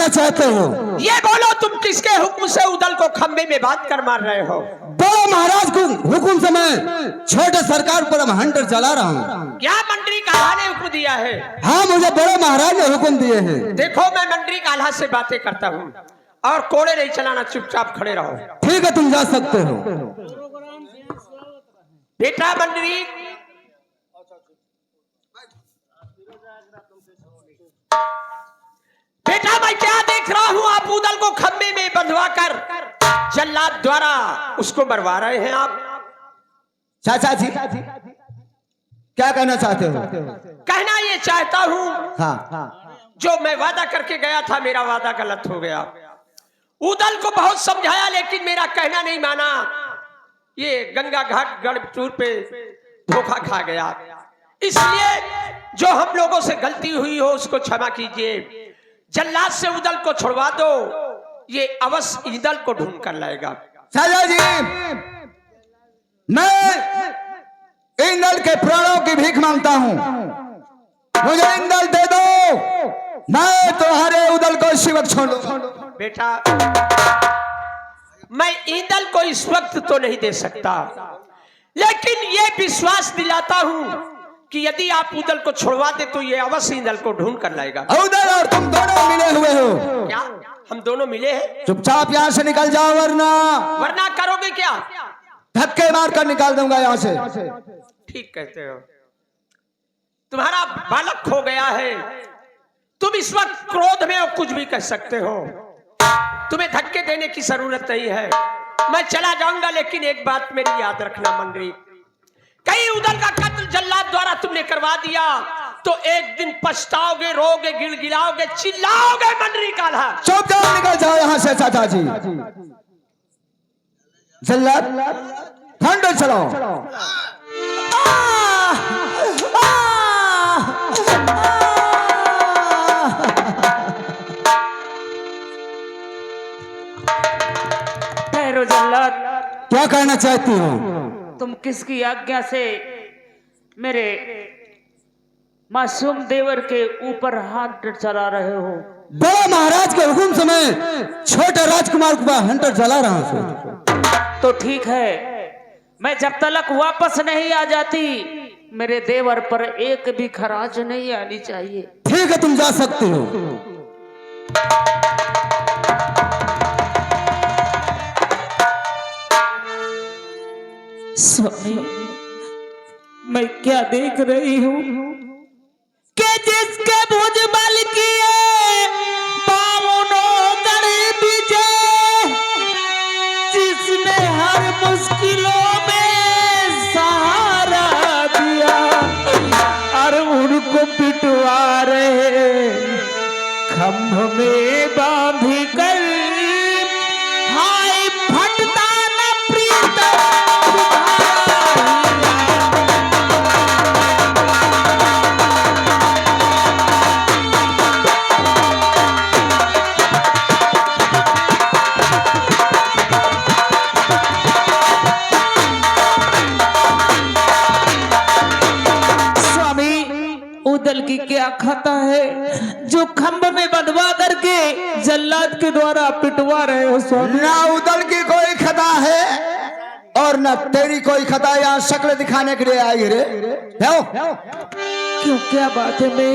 चाहते हो? ये बोलो तुम किसके हुक्म से उदल को खंबे में बांध कर मार रहे हो? बड़े महाराज को हुक्म से मैं छोटे सरकार पर हंटर चला रहा हूँ। क्या मंत्री काल्हा ने हुक्म दिया है? हाँ, मुझे बड़े महाराज ने हुक्म दिए हैं। देखो मैं मंत्री काल्हा से बातें करता हूँ और कोड़े नहीं चलाना, चुपचाप खड़े रहो। ठीक है, तुम जा सकते हो। बेटा मंत्री, बेटा मैं क्या देख रहा हूँ? आप उदल को खंबे में बंधवा कर जल्लाद द्वारा उसको मरवा रहे हैं आप। चाचा जी क्या कहना चाहते हो? कहना ये चाहता हूँ, हाँ, जो मैं वादा करके गया था मेरा वादा गलत हो गया। उदल को बहुत समझाया लेकिन मेरा कहना नहीं माना। ये गंगा घाट गढ़पुर पे धोखा खा गया। इसलिए जो हम लोगों से गलती हुई हो उसको क्षमा कीजिए। जल्लाद से उदल को छुड़वा दो, ये अवश्य ईदल को ढूंढ कर लाएगा। चाचा जी, मैं इंदल के प्राणों की भीख मांगता हूँ, मुझे इंदल दे दो, मैं तुम्हारे उदल को इस वक्त छोड़ दूंगा। बेटा मैं ईदल को इस वक्त तो नहीं दे सकता, लेकिन ये विश्वास दिलाता हूँ कि यदि आप उदल को छुड़वा दे तो ये अवश्य ईदल को ढूंढ कर लाएगा। उदल और तुम दोनों मिले हुए हो। क्या हम दोनों मिले हैं? चुपचाप यहाँ से निकल जाओ, वरना करोगे क्या? धक्के मार कर निकाल दूंगा यहाँ से। ठीक कहते हो, तुम्हारा बालक खो गया है, तुम इस वक्त क्रोध में हो कुछ भी कह सकते हो, तुम्हें धक्के देने की जरूरत नहीं है। मैं चला जाऊंगा, लेकिन एक बात मेरी याद रखना मंत्री, कहीं उदल का कत्ल जल्लाद द्वारा तुमने करवा दिया तो एक दिन पछताओगे, रोगे, गिड़गिड़ाओगे, चिल्लाओगे मंत्री काल्हा। चुपचाप निकल जाओ यहाँ से चाचा जी। जल्लाद हंटर चलाओ। ठहरो जल्लाद, क्या कहना चाहती हो? तुम किसकी आज्ञा से मेरे मासूम देवर के ऊपर हाथ चला रहे हो? बड़े महाराज के हुक्म से मैं छोटे राजकुमार को हंटर चला रहा हूँ। तो ठीक है, मैं जब तक वापस नहीं आ जाती मेरे देवर पर एक भी खराज नहीं आनी चाहिए। ठीक है, तुम जा सकते हो। स्वामी, मैं क्या देख रही हूँ कि जिसके भुज बल किए पावनों गढ़े बीजे, जिसने हर मुश्किलों में सहारा दिया और उनको पिटवा रहे खंभ में बांध कर। हाय फटता न प्रीतम की क्या खाता है जो खंभ में बंधवा करके जल्लाद के द्वारा पिटवा रहे हो स्वामी? ना उदल की कोई खता है और न तेरी कोई खता। यहाँ शक्ल दिखाने के लिए आई रे। क्यों, क्या बात है? मैं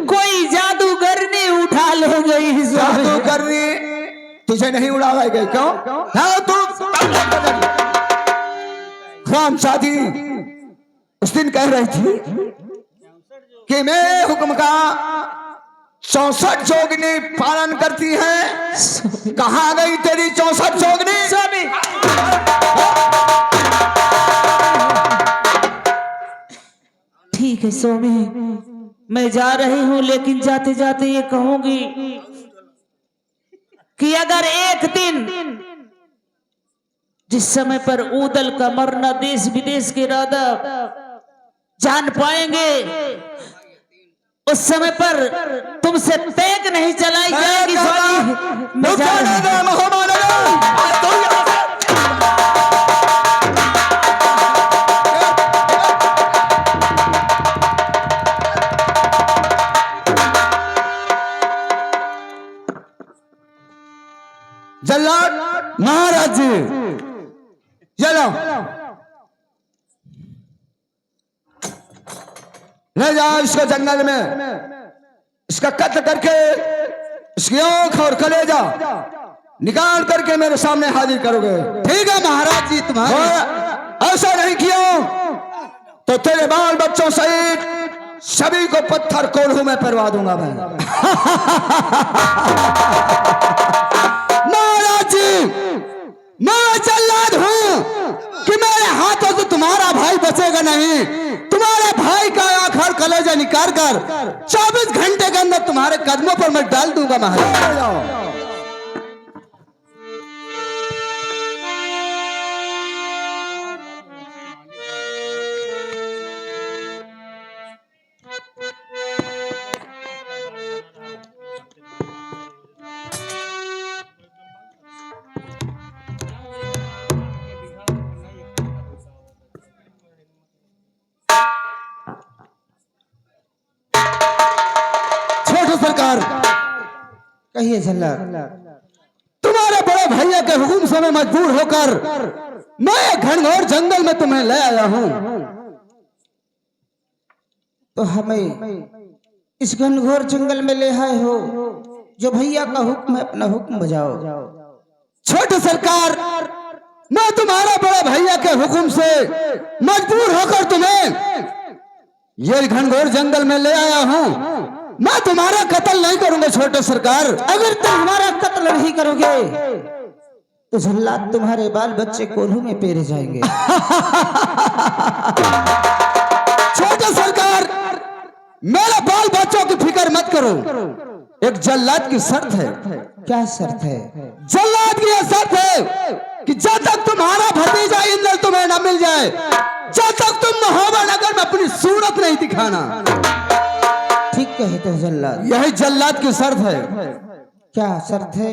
कोई जादूगर ने उठा ले गई स्वामी। जादू करनी तुझे नहीं उड़ावा गई क्यों? हाँ तू राम शादी उस दिन कह रही थी कि मैं हुक्म का 64 जोगनी पालन करती है। कहाँ गई तेरी 64 जोगनी? स्वामी ठीक है स्वामी, मैं जा रही हूँ, लेकिन जाते जाते ये कहूंगी कि अगर एक दिन जिस समय पर ऊदल का मरना देश विदेश के राजा जान पाएंगे, उस समय पर तुमसे तेग नहीं चलाई जाएगी स्वामी। मैं जा रही हूं। जल्लाद महाराज जी चलो ले जाओ इसको जंगल में, इसका कत्ल करके इसकी आंख और कलेजा निकाल करके मेरे सामने हाजिर करोगे। ठीक है महाराज जी तुम्हारे। ऐसा नहीं किया तो तेरे बाल बच्चों सहित सभी को पत्थर कोल्हू में परवा दूंगा मैं। महाराज जी मैं जल्लाद हूं कि मेरे हाथों से तुम्हारा भाई बचेगा नहीं। तुम्हारे भाई का आंख और कलेजा निकाल कर 24 घंटे के अंदर तुम्हारे कदमों पर मैं डाल दूंगा महाराज। सरकार कहिए जल्लाद। तुम्हारे बड़े भैया के हुक्म से मैं मजबूर होकर मैं घनघोर जंगल में तुम्हें ले आया हूं। तो हमें इस घनघोर जंगल में ले आए हो, जो भैया का हुक्म है अपना हुक्म बजाओ। छोटे सरकार मैं तुम्हारे बड़े भैया के हुक्म से मजबूर होकर तुम्हें ये घनघोर जंगल में ले आया हूं। मैं तुम्हारा कत्ल नहीं करूंगा छोटे सरकार। अगर तुम हमारा कत्ल नहीं करोगे तो जल्लाद तुम्हारे बाल बच्चे कोल्हू में पेरे जाएंगे। छोटे सरकार मेरे बाल बच्चों की फिक्र मत करो। एक जल्लाद की शर्त है। क्या शर्त है? जल्लाद की यह शर्त है कि जब तक तुम्हारा भतीजा इंद्र तुम्हें न मिल जाए, जब तक तुम महोबा नगर में अपनी सूरत नहीं दिखाना। ठीक कहते हो जल्लाद। यही जल्लाद की शर्त है। क्या शर्त है?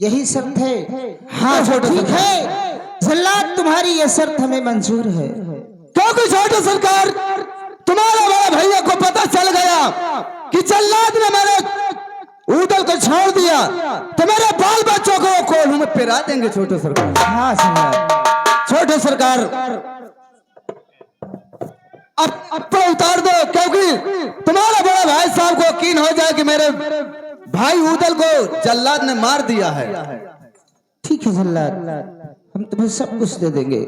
यही शर्त है। हाँ छोटे ठीक है जल्लाद, तुम्हारी यह शर्त हमें मंजूर है। क्योंकि छोटे सरकार तुम्हारे बड़े भैया को पता चल गया कि जल्लाद ने मेरे ऊदल को छोड़ दिया, तो मेरे बाल बच्चों को कोल्हू में पिरा देंगे छोटे सरकार। हाँ जल्लाद। छोटे सरकार अब उतार दो, क्योंकि तुम्हारा बड़ा भाई साहब को यकीन हो जाए कि मेरे भाई ऊदल को जल्लाद ने मार दिया है। ठीक है जल्लाद, हम तुम्हें सब कुछ दे देंगे।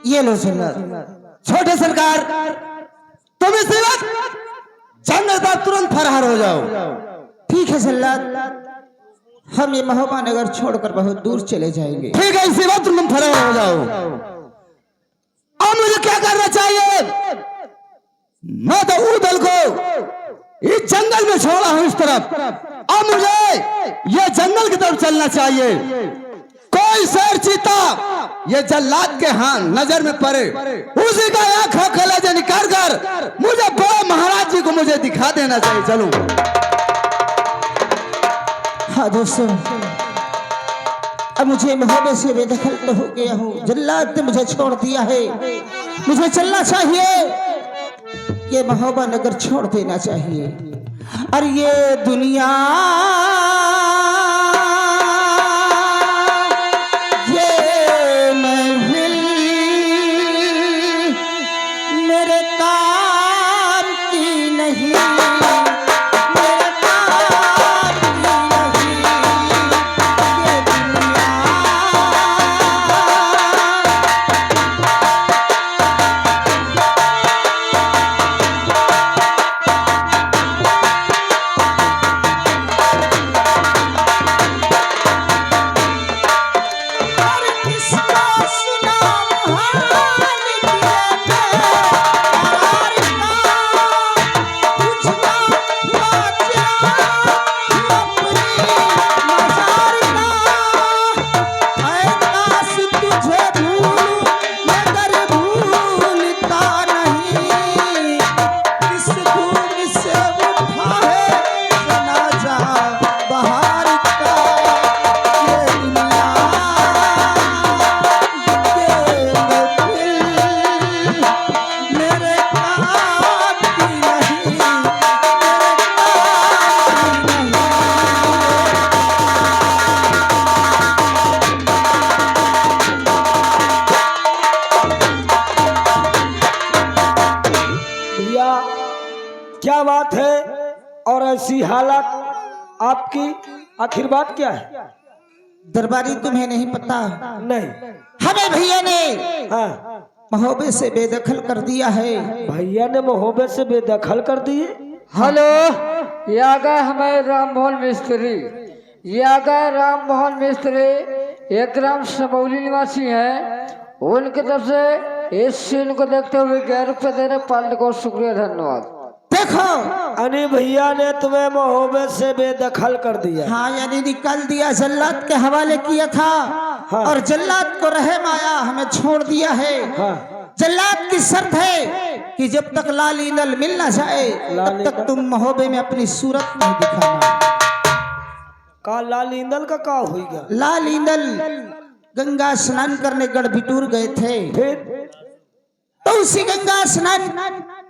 ये लो जल्लाद। छोटे सरकार तुम इस वक्त जंगल से तुरंत फरार हो जाओ। ठीक है जल्लाद, हम ये महोबा नगर छोड़कर बहुत दूर चले जाएंगे। ठीक है इसी वक्त तुम फरार हो जाओ। अब मुझे क्या करना चाहिए? मैं तो ऊदल को इस जंगल में छोड़ा हूं इस तरफ। अब मुझे ये जंगल की तरफ चलना चाहिए। कोई शेर चीता ये जल्लाद के हाथ नजर में पड़े, उसी का आंखों कलेजा निकाल कर मुझे बड़े महाराज जी को मुझे दिखा देना चाहिए। चलूं। हाँ दोस्तों, अब मुझे मोहब्बत से बेदखल तो हो गया हूँ। जल्लाद ने मुझे छोड़ दिया है, मुझे चलना चाहिए। ये मोहब्बत अगर छोड़ देना चाहिए। और ये दुनिया ये महफिल मेरे काम की नहीं, मेरे काम की नहीं। ये दुनिया क्या बात है और ऐसी हालत आपकी, आखिर बात क्या है? दरबारी तुम्हें नहीं पता? नहीं। हमें भैया ने हाँ, मोहब्बत से बेदखल कर दिया है। भैया ने मोहब्बत से बेदखल कर दिए। हेलो, ये आ गए हमारे राम मोहन मिस्त्री। ये आ गए राम मोहन मिस्त्री, एक ग्राम समौली निवासी हैं। उनकी तरफ से इस सीन को देखते हुए 11 रुपये दे रहे पालने को शुक्रिया, धन्यवाद। देखो, अनी भैया ने तुम्हें मोहब्बत से बेदखल कर दिया। हाँ, यानी निकाल दिया, जल्लाद के हवाले किया था। हाँ। और जल्लाद को रहम आया, हमें छोड़ दिया है। हाँ। जल्लाद की शर्त है कि जब तक लाल ईंदल मिल ना जाए तब तक तुम मोहब्बत में अपनी सूरत नहीं दिखाना। का लाल ईंदल का क्या हो गया? लाल ईंदल गंगा स्नान करने गढ़बिटूर गए थे। फिर तो उसी गंगा स्नान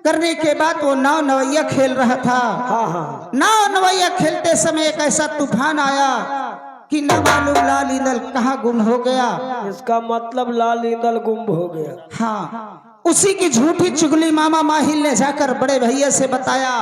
करने के बाद वो नाव नवैया खेल रहा था। हाँ हाँ, नाव नवैया खेलते समय एक ऐसा तूफान आया कि न मालूम लाल ईंदल कहाँ गुम हो गया। इसका मतलब लाल ईंदल गुम हो गया। हाँ, उसी की झूठी चुगली मामा माहिल ने जाकर बड़े भैया से बताया।